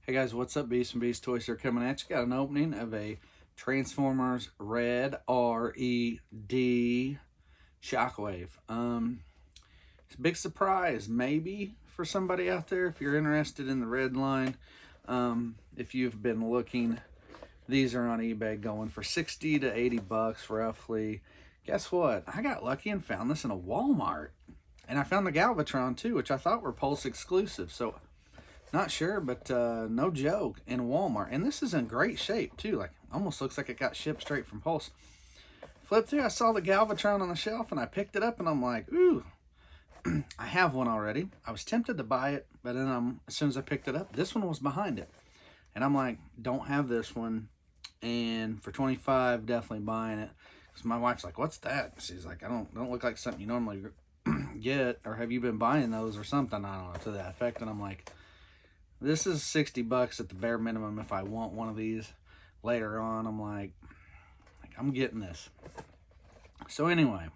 Hey guys, what's up? Beast and Beast Toys are coming at you. Got an opening of a Transformers Red R-E-D Shockwave. It's a big surprise, maybe, for somebody out there if you're interested in the red line. If you've been looking, these are on eBay going for 60 to 80 bucks roughly. Guess what? I got lucky and found this in a Walmart. And I found the Galvatron too, which I thought were Pulse exclusive. So not sure, but no joke, in Walmart. And this is in great shape, too. Like, almost looks like it got shipped straight from Pulse. Flipped through, I saw the Galvatron on the shelf, and I picked it up, and I'm like, ooh, I have one already. I was tempted to buy it, but then as soon as I picked it up, this one was behind it. And I'm like, don't have this one. And for $25, definitely buying it. Because my wife's like, what's that? She's like, I don't look like something you normally get, or have you been buying those or something? I don't know, to that effect. And I'm like, this is 60 bucks at the bare minimum if I want one of these later on. I'm like I'm getting this. So anyway,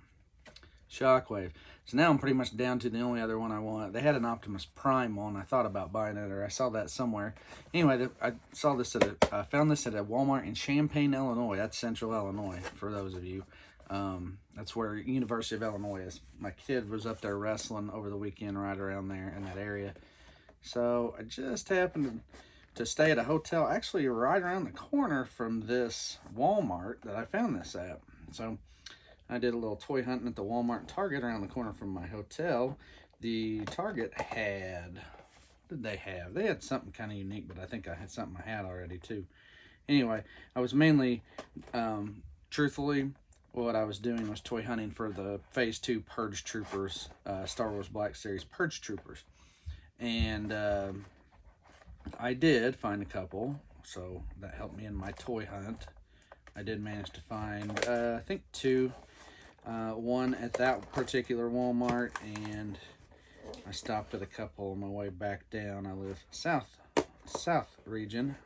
Shockwave. So now I'm pretty much down to the only other one I want. They had an Optimus Prime one. I thought about buying it, or I saw that somewhere. Anyway, I saw this I found this at a Walmart in Champaign, Illinois. That's Central Illinois, for those of you. That's where University of Illinois is. My kid was up there wrestling over the weekend right around there in that area. So I just happened to stay at a hotel actually right around the corner from this Walmart that I found this at. So I did a little toy hunting at the Walmart and Target around the corner from my hotel. The Target had, what did they have? They had something kind of unique, but I think I had something I had already too. Anyway, I was mainly, truthfully, what I was doing was toy hunting for the Phase 2 Purge Troopers, Star Wars Black Series Purge Troopers. And I did find a couple, so that helped me in my toy hunt. I did manage to find, I think two. One at that particular Walmart, and I stopped at a couple on my way back down. I live south region,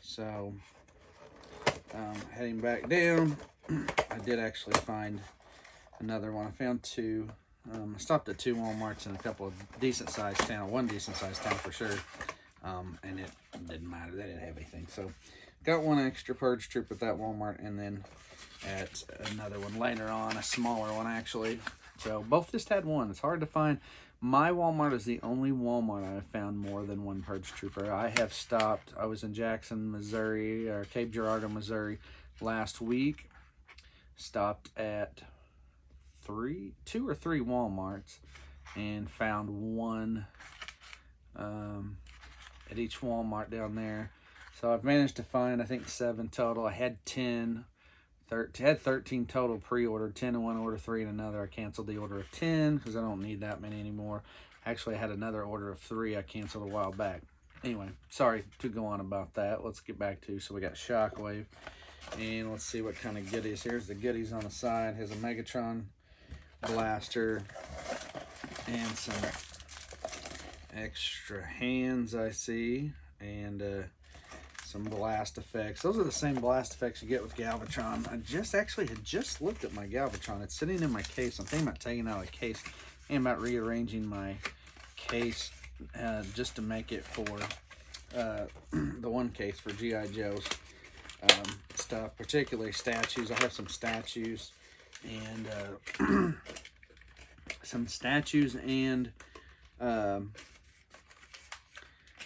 so heading back down, I did actually find another one. I found two. I stopped at two Walmarts in a couple of decent-sized towns, one decent-sized town for sure, and it didn't matter. They didn't have anything. So got one extra Purge Troop at that Walmart, and then at another one later on, a smaller one actually. So both just had one. It's hard to find. My Walmart is the only Walmart I have found more than one Purge Trooper. I have stopped. I was in Jackson, Missouri, or Cape Girardeau, Missouri last week. Stopped at two or three Walmarts and found one at each Walmart down there. So I've managed to find, I think, 7 total. I had 13 total pre-ordered, 10 in one order, 3 in another. I canceled the order of 10 because I don't need that many anymore. Actually, I had another order of 3 I canceled a while back. Anyway, sorry to go on about that. Let's get back to, so we got Shockwave, and let's see what kind of goodies. Here's the goodies on the side. Here's a Megatron blaster and some extra hands I see, and some blast effects. Those are the same blast effects you get with Galvatron. I had just looked at my Galvatron. It's sitting in my case. I'm thinking about taking out a case and about rearranging my case just to make it for the one case for G.I. Joe's stuff, particularly statues. I have some statues and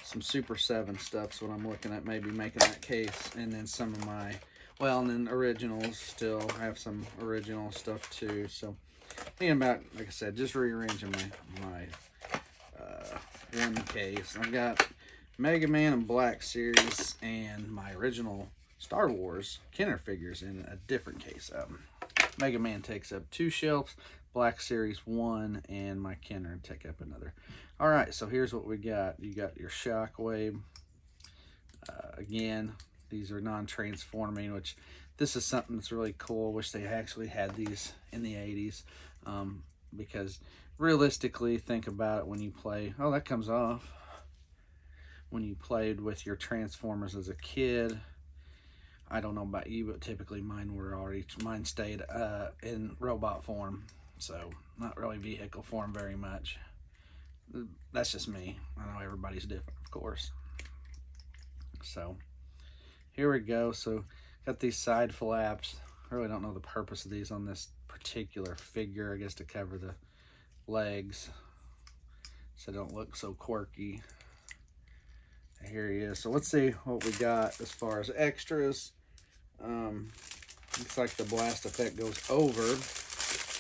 some Super 7 stuff's what I'm looking at, maybe making that case, and then some of my, well, and then originals still. I have some original stuff too. So thinking about, like I said, just rearranging my one case. I've got Mega Man and Black Series and my original Star Wars Kenner figures in a different case. Mega Man takes up 2 shelves, Black Series 1, and my Kenner take up another. All right, so here's what we got. You got your Shockwave. Again, these are non-transforming, which this is something that's really cool. Wish they actually had these in the 80s, because realistically, think about it when you play. Oh, that comes off. When you played with your Transformers as a kid, I don't know about you, but typically mine stayed in robot form, so not really vehicle form very much. That's just me. I know everybody's different, of course. So here we go. So got these side flaps. I really don't know the purpose of these on this particular figure. I guess to cover the legs so they don't look so quirky. Here he is. So let's see what we got as far as extras. Looks like the blast effect goes over.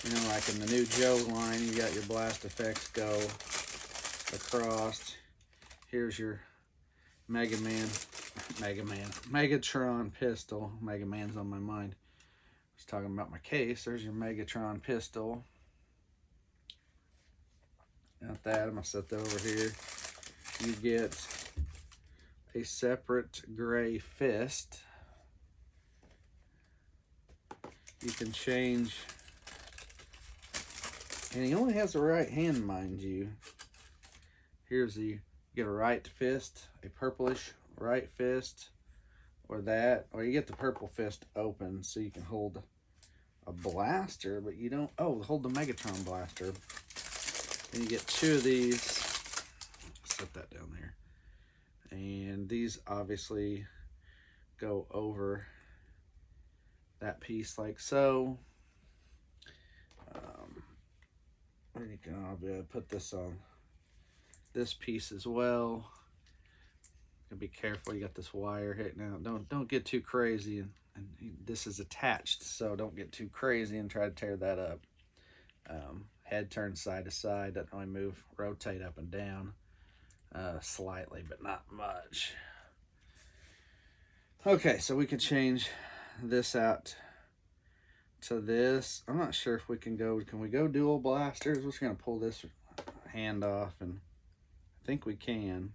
You know, like in the new Joe line, you got your blast effects go across. Here's your Megatron pistol. Mega Man's on my mind. I was talking about my case. There's your Megatron pistol. Got that. I'm gonna set that over here. You get a separate gray fist. You can change, and he only has the right hand, mind you. Here's the, you get a right fist, a purplish right fist, or that, or you get the purple fist open so you can hold a blaster, but you don't, oh, hold the Megatron blaster. And you get two of these. Set that down there. And these obviously go over that piece like so. And you can, I'll be able to put this on this piece as well. Gotta be careful. You got this wire hitting out. Don't get too crazy. And this is attached, so don't get too crazy and try to tear that up. Head turns side to side. Doesn't really move, rotate up and down slightly, but not much. Okay, so we can change this out to this. I'm not sure if we can go. Can we go dual blasters? We're just gonna pull this hand off, and I think we can.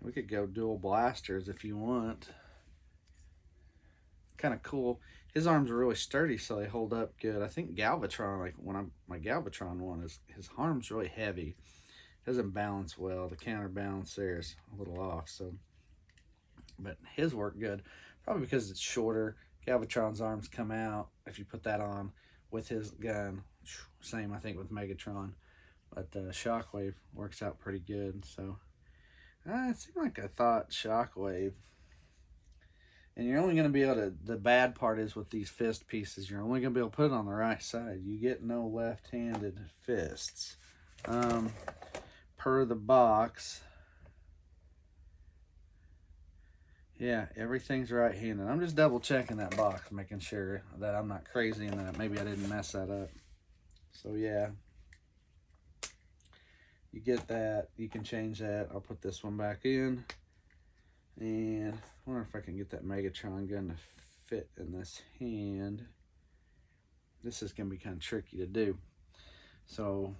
We could go dual blasters if you want. Kind of cool. His arms are really sturdy, so they hold up good. I think Galvatron, like my Galvatron one, his arm's really heavy. Doesn't balance well. The counterbalance there is a little off. So, but his work good, probably because it's shorter. Galvatron's arms come out if you put that on with his gun. Same, I think, with Megatron. But Shockwave works out pretty good. So it seemed like I thought Shockwave. And you're only going to be able to, the bad part is with these fist pieces, you're only going to be able to put it on the right side. You get no left-handed fists. Per the box. Yeah, everything's right-handed. I'm just double-checking that box, making sure that I'm not crazy and that maybe I didn't mess that up. So, yeah. You get that. You can change that. I'll put this one back in. And I wonder if I can get that Megatron gun to fit in this hand. This is going to be kind of tricky to do. So,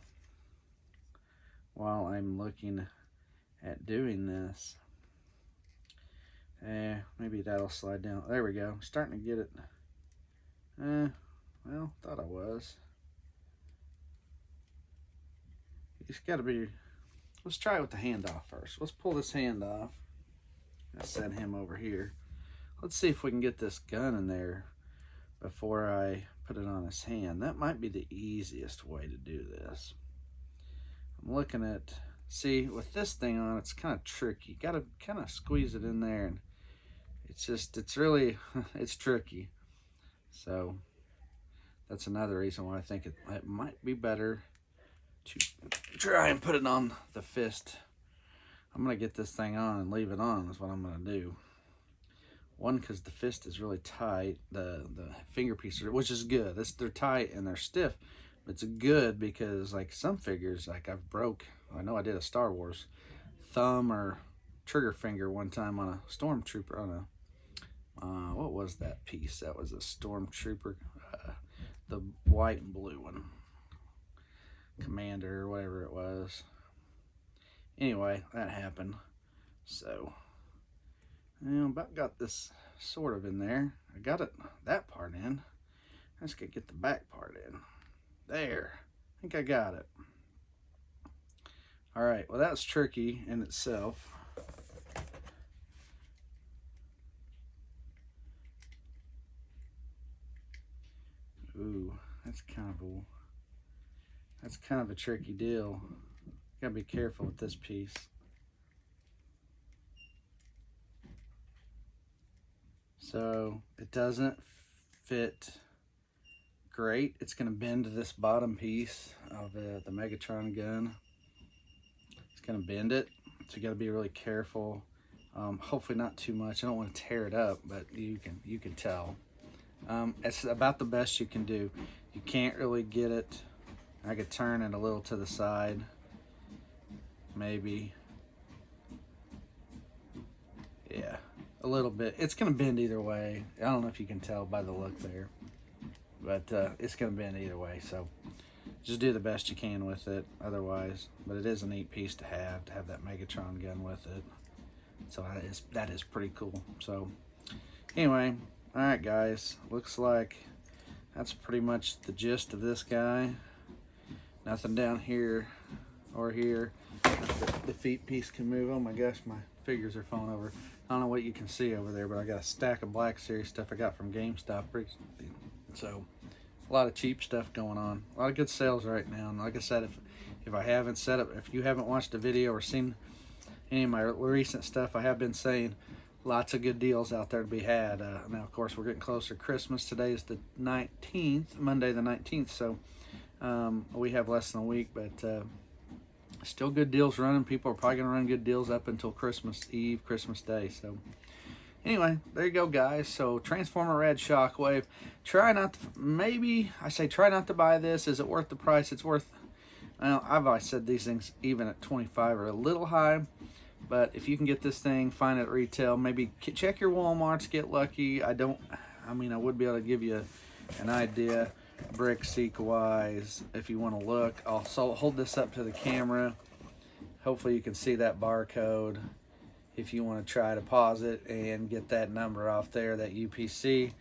while I'm looking at doing this, maybe that'll slide down. There we go. I'm starting to get it. Well, thought I was. It's got to be. Let's try it with the hand off first. Let's pull this hand off. I set him over here. Let's see if we can get this gun in there before I put it on his hand. That might be the easiest way to do this. I'm looking at, see, with this thing on, it's kind of tricky. You gotta kind of squeeze it in there, and it's really, it's tricky. So that's another reason why I think it might be better to try and put it on the fist. I'm going to get this thing on and leave it on is what I'm going to do. One, because the fist is really tight. The finger pieces, which is good. They're tight and they're stiff. But it's good because, like, some figures, like I know I did a Star Wars thumb or trigger finger one time on a Stormtrooper, on a, what was that piece? That was a Stormtrooper, the white and blue one. Commander or whatever it was. Anyway, that happened. So, about got this sort of in there. I got it, that part in. I just gotta get the back part in. There. I think I got it. Alright, well that's tricky in itself. Ooh, that's kind of a tricky deal. Gotta be careful with this piece. So it doesn't fit great. It's going to bend this bottom piece of the Megatron gun. It's going to bend it, so you got to be really careful. Hopefully not too much. I don't want to tear it up, but you can tell. It's about the best you can do. You can't really get it. I could turn it a little to the side, maybe. Yeah, a little bit. It's going to bend either way. I don't know if you can tell by the look there, but it's going to bend either way. So just do the best you can with it otherwise. But it is a neat piece to have that Megatron gun with it. So that is pretty cool. So anyway, all right guys, looks like that's pretty much the gist of this guy. Nothing down here or here. The feet piece can move. Oh my gosh, my figures are falling over. I don't know what you can see over there, but I got a stack of Black Series stuff I got from GameStop. So a lot of cheap stuff going on. A lot of good sales right now. And like I said, if you haven't watched a video or seen any of my recent stuff, I have been saying lots of good deals out there to be had. Now, of course, we're getting closer to Christmas. Today is the 19th, Monday the 19th, so we have less than a week, but still good deals running. People are probably going to run good deals up until Christmas Eve, Christmas Day. So anyway, there you go, guys. So Transformer Red Shockwave. Try not to buy this. Is it worth the price? It's worth, well, I've always said these things even at 25 are a little high. But if you can get this thing, find it at retail. Maybe check your Walmarts, get lucky. I would be able to give you an idea, brick seek wise, if you want to look. I'll hold this up to the camera. Hopefully you can see that barcode. If you want to try to pause it and get that number off there, that UPC,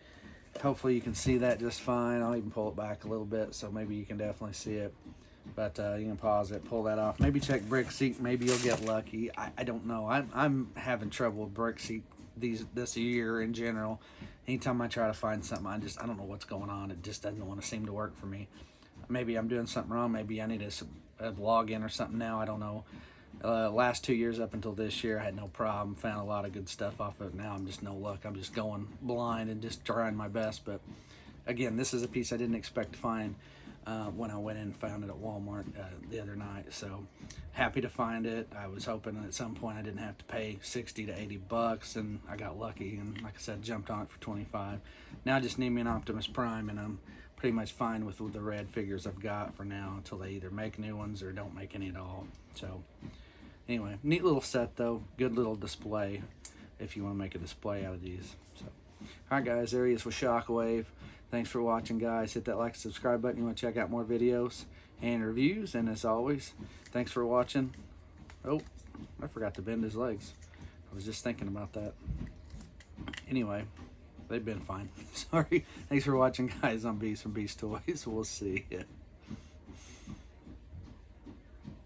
hopefully you can see that just fine. I'll even pull it back a little bit so maybe you can definitely see it. But you can pause it, pull that off. Maybe check brick seat. Maybe you'll get lucky. I don't know. I'm having trouble with brick seat this year in general. Anytime I try to find something, I don't know what's going on. It just doesn't want to seem to work for me. Maybe I'm doing something wrong. Maybe I need a login or something now. I don't know. Last 2 years up until this year, I had no problem. Found a lot of good stuff off of it. Now I'm just no luck. I'm just going blind and just trying my best. But again, this is a piece I didn't expect to find when I went in and found it at Walmart the other night. So happy to find it. I was hoping at some point I didn't have to pay 60 to 80 bucks, and I got lucky, and like I said, jumped on it for 25. Now I just need me an Optimus Prime, and I'm pretty much fine with the red figures I've got for now until they either make new ones or don't make any at all. So anyway, neat little set though. Good little display if you want to make a display out of these. So all right guys, there he is with Shockwave. Thanks for watching, guys. Hit that like, subscribe button. You want to check out more videos and reviews. And as always, thanks for watching. Oh, I forgot to bend his legs. I was just thinking about that. Anyway, they've been fine. Sorry. Thanks for watching, guys. I'm Beast from Beast Toys. We'll see ya.